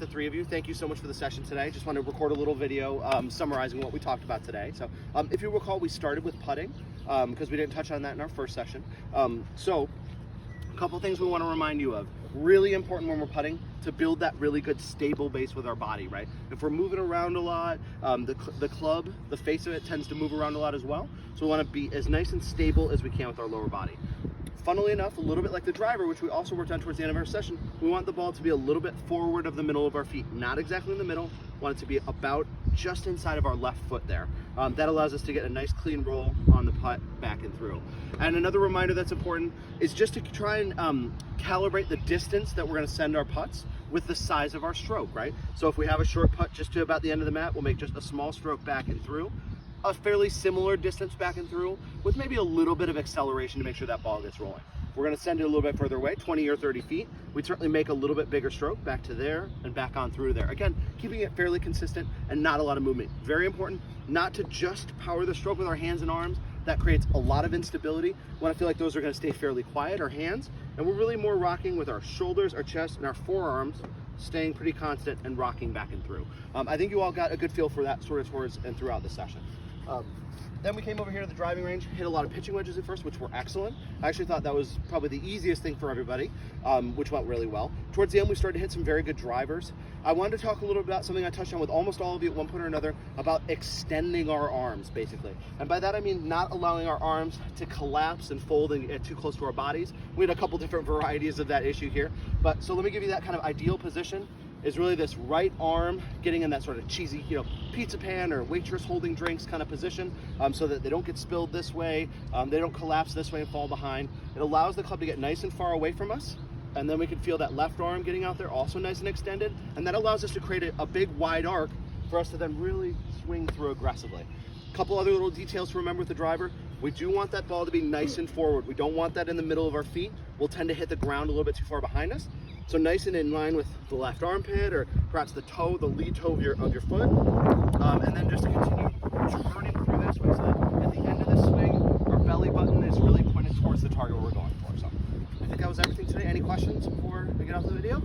The three of you, thank you so much for the session today. Just want to record a little video summarizing what we talked about today. So if you recall, we started with putting because we didn't touch on that in our first session. So a couple things we want to remind you of. Really important when we're putting to build that really good stable base with our body, right? If we're moving around a lot, the club, the face of it tends to move around a lot as well. So we want to be as nice and stable as we can with our lower body. Funnily enough, a little bit like the driver, which we also worked on towards the end of our session, we want the ball to be a little bit forward of the middle of our feet, not exactly in the middle. We want it to be about just inside of our left foot there. That allows us to get a nice clean roll on the putt back and through. And another reminder that's important is just to try and calibrate the distance that we're going to send our putts with the size of our stroke, right? So if we have a short putt just to about the end of the mat, we'll make just a small stroke back and through. A fairly similar distance back and through with maybe a little bit of acceleration to make sure that ball gets rolling. We're going to send it a little bit further away, 20 or 30 feet. We'd certainly make a little bit bigger stroke back to there and back on through there. Again, keeping it fairly consistent and not a lot of movement. Very important not to just power the stroke with our hands and arms. That creates a lot of instability. We want to feel like those are going to stay fairly quiet, our hands, and we're really more rocking with our shoulders, our chest, and our forearms staying pretty constant and rocking back and through. I think you all got a good feel for that sort of towards and throughout the session. Then we came over here to the driving range, hit a lot of pitching wedges at first, which were excellent. I actually thought that was probably the easiest thing for everybody, which went really well. Towards the end, we started to hit some very good drivers. I wanted to talk a little bit about something I touched on with almost all of you at one point or another, about extending our arms, basically. And by that, I mean not allowing our arms to collapse and fold and get too close to our bodies. We had a couple different varieties of that issue here. But so let me give you that kind of ideal position. Is really this right arm getting in that sort of cheesy, pizza pan or waitress holding drinks kind of position, so that they don't get spilled this way, they don't collapse this way and fall behind. It allows the club to get nice and far away from us, and then we can feel that left arm getting out there also nice and extended, and that allows us to create a big wide arc for us to then really swing through aggressively. A couple other little details to remember with the driver. We do want that ball to be nice and forward. We don't want that in the middle of our feet. We'll tend to hit the ground a little bit too far behind us. So nice and in line with the left armpit, or perhaps the toe, the lead toe of your foot. And then just to continue turning through this way so that at the end of the swing, our belly button is really pointed towards the target we're going for. So I think that was everything today. Any questions before we get off the video?